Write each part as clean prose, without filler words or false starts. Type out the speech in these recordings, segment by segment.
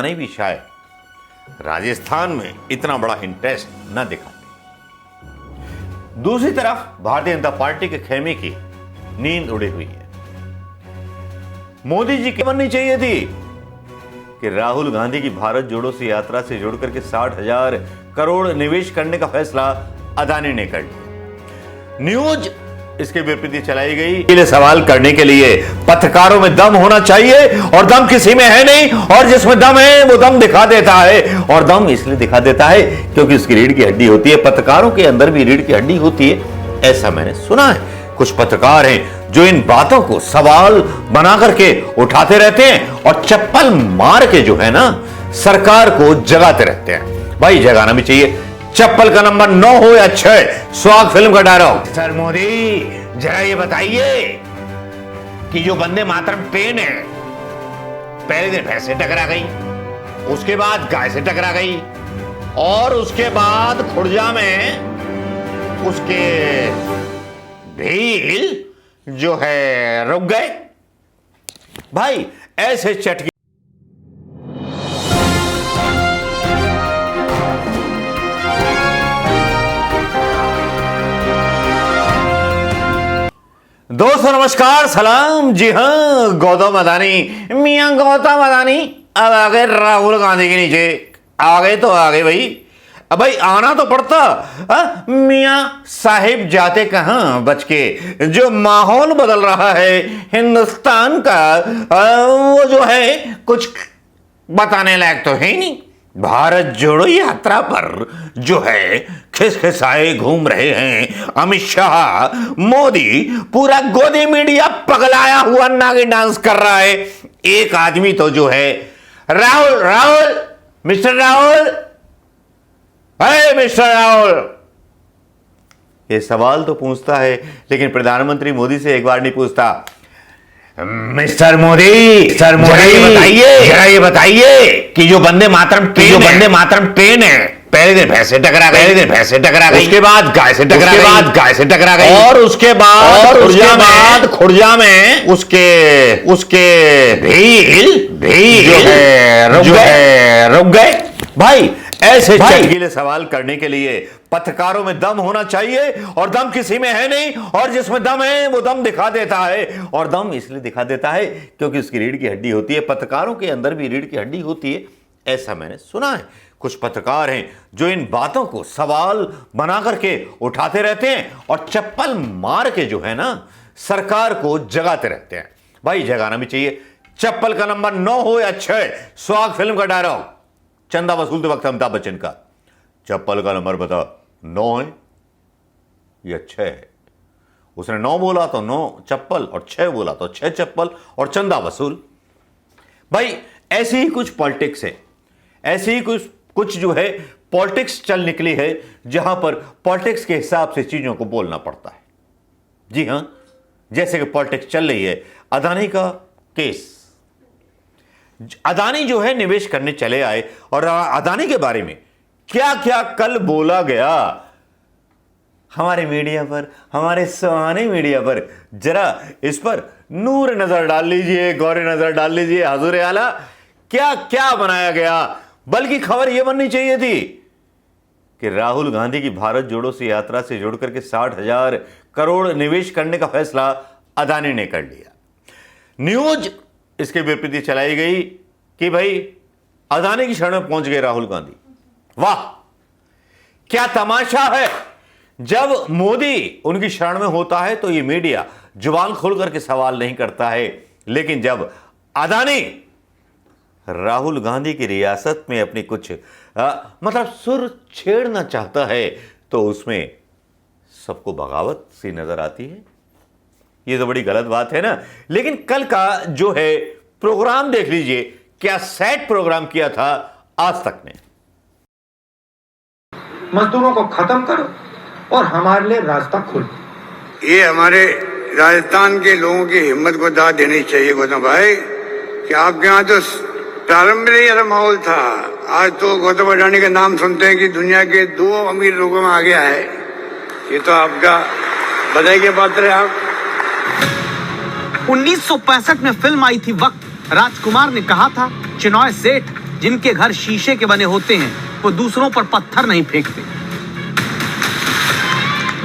नहीं भी शायद राजस्थान में इतना बड़ा इंटरेस्ट न दिखाते। दूसरी तरफ भारतीय जनता पार्टी के खेमे की नींद उड़ी हुई है। मोदी जी की बननी चाहिए थी कि राहुल गांधी की भारत जोड़ो से यात्रा से जुड़कर के 60,000 करोड़ निवेश करने का फैसला अदानी ने कर लिया। न्यूज इसके विपरीत चलाई गई। लिए सवाल करने के लिए पत्रकारों में दम होना चाहिए और दम किसी में है नहीं, और जिसमें दम है वो दम दिखा देता है। और दम इसलिए दिखा देता है क्योंकि उसकी रीढ़ की हड्डी होती है। पत्रकारों के अंदर भी रीढ़ की हड्डी होती है, ऐसा मैंने सुना है। कुछ पत्रकार हैं जो इन बातों को सवाल बना करके उठाते रहते हैं और चप्पल मार के जो है ना सरकार को जगाते रहते हैं। भाई जगाना भी चाहिए। चप्पल का नंबर 9 हो या 6, स्वाग फिल्म का डायलॉग। सर मोदी जरा ये बताइए कि जो वंदे मातरम ट्रेन है पहले दिन भैंस से टकरा गई, उसके बाद गाय से टकरा गई, और उसके बाद खुर्जा में उसके भील जो है रुक गए। भाई ऐसे चटके दोस्तों नमस्कार, सलाम। जी हां, गौतम अदानी, मियां गौतम अदानी अब आ गए राहुल गांधी के नीचे। आ गए तो आ गए भाई। अब भाई आना तो पड़ता। मियां साहिब जाते कहां बच के। जो माहौल बदल रहा है हिंदुस्तान का, वो जो है कुछ बताने लायक तो है ही नहीं। भारत जोड़ो यात्रा पर जो है खिसखिसाए घूम रहे हैं अमित शाह, मोदी, पूरा गोदी मीडिया पगलाया हुआ नागी डांस कर रहा है। एक आदमी तो जो है राहुल राहुल मिस्टर राहुल, अरे मिस्टर राहुल, ये सवाल तो पूछता है लेकिन प्रधानमंत्री मोदी से एक बार नहीं पूछता। मिस्टर मोदी जरा ये बताइए कि जो वंदे मातरम ट्रेन है पहले दिन भैंस से टकरा गई, उसके बाद गाय से टकरा गई, और उसके बाद खुर्जा में उसके भील जो है रुक गए। भाई ऐसे चटकीले सवाल करने के लिए पत्रकारों में दम होना चाहिए, और दम किसी में है नहीं, और जिसमें दम है वो दम दिखा देता है। और दम इसलिए दिखा देता है क्योंकि उसकी रीढ़ की हड्डी होती है। पत्रकारों के अंदर भी रीढ़ की हड्डी होती है, ऐसा मैंने सुना है। कुछ पत्रकार हैं जो इन बातों को सवाल बना करके उठाते रहते हैं और चप्पल मार के जो है ना सरकार को जगाते रहते हैं। भाई जगाना भी चाहिए। चप्पल का नंबर 9 हो या 6, स्वाग फिल्म का डायलॉग चंदा वसूलते वक्त अमिताभ बच्चन का। चप्पल का नंबर बता, 9 है या 6 है? उसने 9 बोला तो 9 चप्पल, और 6 बोला तो 6 चप्पल, और चंदा वसूल। भाई ऐसी ही कुछ पॉलिटिक्स है, ऐसी ही कुछ जो है पॉलिटिक्स चल निकली है, जहां पर पॉलिटिक्स के हिसाब से चीजों को बोलना पड़ता है। जी हां, जैसे कि पॉलिटिक्स चल रही है अदानी का केस। अदानी जो है निवेश करने चले आए, और अदानी के बारे में क्या क्या कल बोला गया हमारे मीडिया पर, हमारे सुहाने मीडिया पर। जरा इस पर नूर नजर डाल लीजिए, गौर नजर डाल लीजिए। हजूर आला क्या क्या बनाया गया। बल्कि खबर यह बननी चाहिए थी कि राहुल गांधी की भारत जोड़ो से यात्रा से जुड़ करके 60,000 करोड़ निवेश करने का फैसला अदानी ने कर लिया। न्यूज इसके विपरीत चलाई गई कि भाई अदानी की शरण में पहुंच गए राहुल गांधी। वाह क्या तमाशा है। जब मोदी उनकी शरण में होता है तो ये मीडिया जुबान खोल करके सवाल नहीं करता है, लेकिन जब अदानी राहुल गांधी की रियासत में अपनी कुछ मतलब सुर छेड़ना चाहता है तो उसमें सबको बगावत सी नजर आती है। ये तो बड़ी गलत बात है ना। लेकिन कल का जो है प्रोग्राम देख लीजिए, क्या सेट प्रोग्राम किया था आज तक ने। मजदूरों को खत्म करो और हमारे लिए रास्ता खोलो। ये हमारे राजस्थान के लोगों की हिम्मत को दाद देनी चाहिए गौतम भाई कि आपके यहाँ तो प्रारंभ में ऐसा माहौल था। आज तो गौतम अडानी का नाम सुनते हैं कि दुनिया के 2 अमीर लोगों में आ गया है। ये तो आपका बधाई के पात्र है आप। 1965 में फिल्म आई थी वक्त। राजकुमार ने कहा था चिनॉय सेठ जिनके घर शीशे के बने होते हैं वो दूसरों पर पत्थर नहीं फेंकते।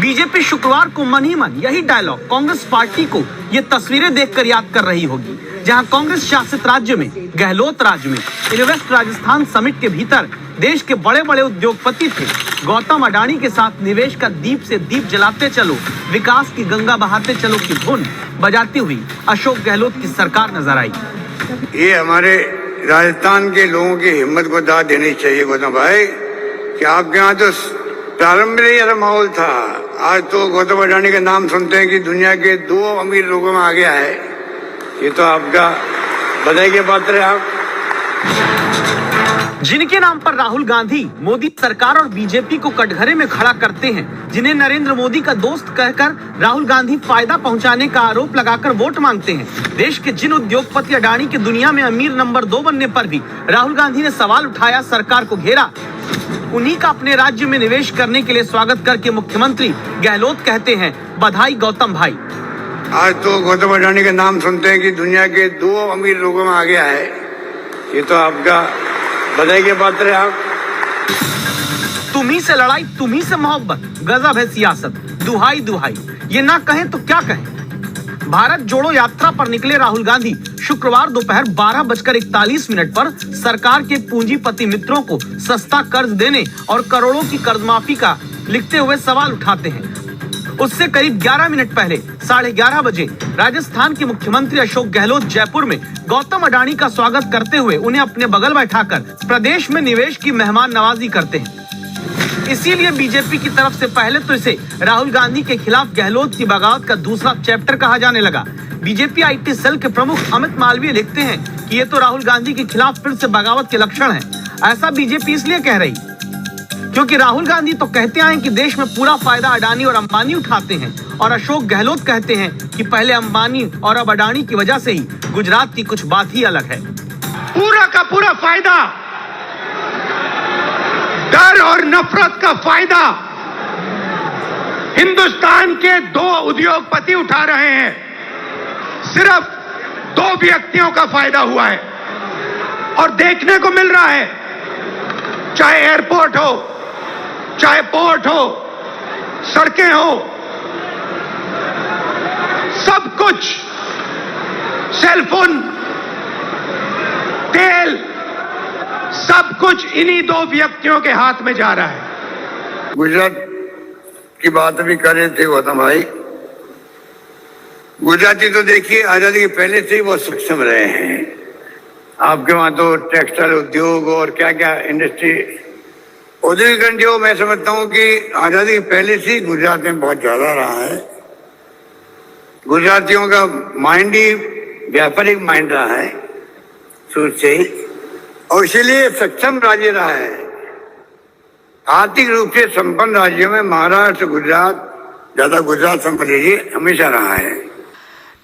बीजेपी शुक्रवार को मन ही मन यही डायलॉग कांग्रेस पार्टी को ये तस्वीरें देखकर याद कर रही होगी, जहां कांग्रेस शासित राज्य में गहलोत राज्य में इन्वेस्ट राजस्थान समिट के भीतर देश के बड़े बड़े उद्योगपति थे। गौतम अडानी के साथ निवेश का दीप से दीप जलाते चलो, विकास की गंगा बहाते चलो की धुन बजाती हुई अशोक गहलोत की सरकार नजर आई। ये हमारे राजस्थान के लोगों की हिम्मत को दाद देनी चाहिए गौतम भाई कि आपके यहाँ तो प्रारंभ में ही ऐसा माहौल था। आज तो गौतम अडानी का नाम सुनते हैं कि दुनिया के 2 अमीर लोगों में आ गया है। ये तो आपका बधाई के पात्र है आप। जिनके नाम पर राहुल गांधी मोदी सरकार और बीजेपी को कटघरे में खड़ा करते हैं, जिन्हें नरेंद्र मोदी का दोस्त कहकर राहुल गांधी फायदा पहुंचाने का आरोप लगाकर वोट मांगते हैं, देश के जिन उद्योगपति अडानी के दुनिया में अमीर नंबर 2 बनने पर भी राहुल गांधी ने सवाल उठाया, सरकार को घेरा, उन्हीं का अपने राज्य में निवेश करने के लिए स्वागत करके मुख्यमंत्री गहलोत कहते हैं, बधाई गौतम भाई। आज तो गौतम अडानी का नाम सुनते हैं कि दुनिया के 2 अमीर लोगों में आ गया है। ये तो आपका बधाई के पात्र है आप। तुम्ही से लड़ाई तुम्ही से मोहब्बत, गजब है सियासत, दुहाई दुहाई, ये ना कहें तो क्या कहें। भारत जोड़ो यात्रा पर निकले राहुल गांधी शुक्रवार दोपहर 12:41 पर सरकार के पूंजीपति मित्रों को सस्ता कर्ज देने और करोड़ों की कर्ज माफी का लिखते हुए सवाल उठाते हैं। उससे करीब 11 मिनट पहले 11:30 बजे राजस्थान के मुख्यमंत्री अशोक गहलोत जयपुर में गौतम अडानी का स्वागत करते हुए उन्हें अपने बगल बैठाकर प्रदेश में निवेश की मेहमान नवाजी करते हैं। इसीलिए बीजेपी की तरफ से पहले तो इसे राहुल गांधी के खिलाफ गहलोत की बगावत का दूसरा चैप्टर कहा जाने लगा। बीजेपी आईटी सेल के प्रमुख अमित मालवीय लिखते हैं कि ये तो राहुल गांधी के खिलाफ फिर से बगावत के लक्षण है। ऐसा बीजेपी इसलिए कह रही क्योंकि राहुल गांधी तो कहते हैं कि देश में पूरा फायदा अडानी और अंबानी उठाते हैं, और अशोक गहलोत कहते हैं कि पहले अंबानी और अब अडानी की वजह से ही गुजरात की कुछ बात ही अलग है। पूरा का पूरा फायदा, डर और नफरत का फायदा हिंदुस्तान के 2 उद्योगपति उठा रहे हैं। सिर्फ 2 व्यक्तियों का फायदा हुआ है और देखने को मिल रहा है, चाहे एयरपोर्ट हो, चाहे पोर्ट हो, सड़कें हो, सब कुछ, सेलफोन, तेल, सब कुछ इन्हीं 2 व्यक्तियों के हाथ में जा रहा है। गुजरात की बात भी कर रहे थे गौतम भाई। गुजराती तो देखिए आजादी के पहले से ही बहुत सक्षम रहे हैं। आपके वहां तो टेक्सटाइल उद्योग और क्या क्या इंडस्ट्री, औद्योगिकरण जो मैं समझता हूँ कि आजादी के पहले से ही गुजरात में बहुत ज्यादा रहा है। गुजरातियों का माइंड ही व्यापारिक माइंड रहा है शुरू से ही, और इसीलिए सक्षम राज्य रहा है। आर्थिक रूप से संपन्न राज्यों में महाराष्ट्र, गुजरात, ज्यादा गुजरात समझ लीजिए, हमेशा रहा है।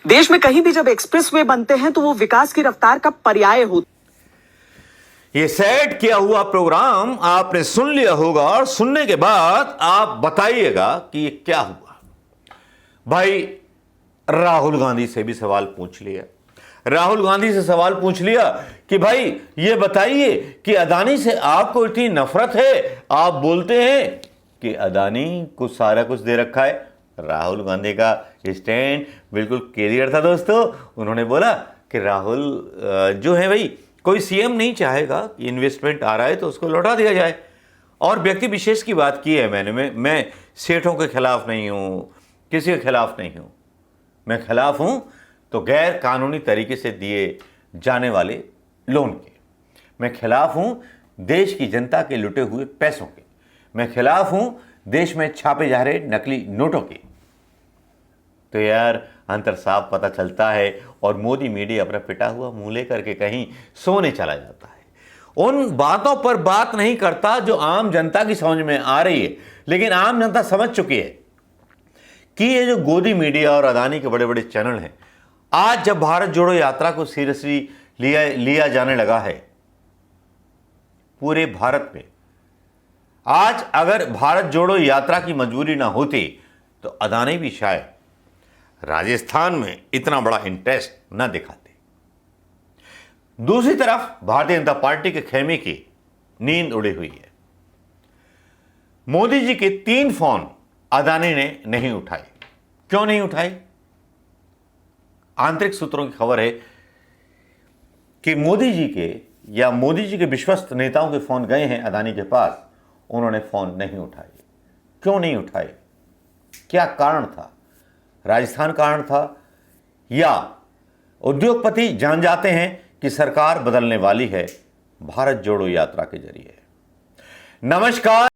देश में कहीं भी जब एक्सप्रेसवे बनते हैं तो वो विकास की रफ्तार का पर्याय होता। ये सेट किया हुआ प्रोग्राम आपने सुन लिया होगा, और सुनने के बाद आप बताइएगा कि ये क्या हुआ। भाई राहुल गांधी से भी सवाल पूछ लिया, राहुल गांधी से सवाल पूछ लिया कि भाई ये बताइए कि अदानी से आपको इतनी नफरत है, आप बोलते हैं कि अदानी को सारा कुछ दे रखा है। राहुल गांधी का स्टैंड बिल्कुल क्लियर था दोस्तों। उन्होंने बोला कि राहुल जो है भाई, कोई सीएम नहीं चाहेगा कि इन्वेस्टमेंट आ रहा है तो उसको लौटा दिया जाए। और व्यक्ति विशेष की बात की है मैंने, मैं सेठों के खिलाफ नहीं हूँ, किसी के खिलाफ नहीं हूँ। मैं खिलाफ हूँ तो गैर कानूनी तरीके से दिए जाने वाले लोन के। मैं खिलाफ हूँ देश की जनता के लुटे हुए पैसों के। मैं खिलाफ हूँ देश में छापे जा रहे नकली नोटों के। तो यार अंतर साफ पता चलता है, और मोदी मीडिया अपना पिटा हुआ मुंह लेकर के कहीं सोने चला जाता है। उन बातों पर बात नहीं करता जो आम जनता की समझ में आ रही है। लेकिन आम जनता समझ चुकी है कि ये जो गोदी मीडिया और अदानी के बड़े बड़े चैनल हैं, आज जब भारत जोड़ो यात्रा को सीरियसली लिया जाने लगा है पूरे भारत में, आज अगर भारत जोड़ो यात्रा की मजबूरी ना होती तो अदानी भी शायद राजस्थान में इतना बड़ा इंटरेस्ट न दिखाते। दूसरी तरफ भारतीय जनता पार्टी के खेमे की नींद उड़ी हुई है। मोदी जी के 3 फोन अदानी ने नहीं उठाए। क्यों नहीं उठाए? आंतरिक सूत्रों की खबर है कि मोदी जी के विश्वस्त नेताओं के फोन गए हैं अदानी के पास, उन्होंने फोन नहीं उठाए। क्यों नहीं उठाए? क्या कारण था? राजस्थान कारण था या उद्योगपति जान जाते हैं कि सरकार बदलने वाली है भारत जोड़ो यात्रा के जरिए? नमस्कार।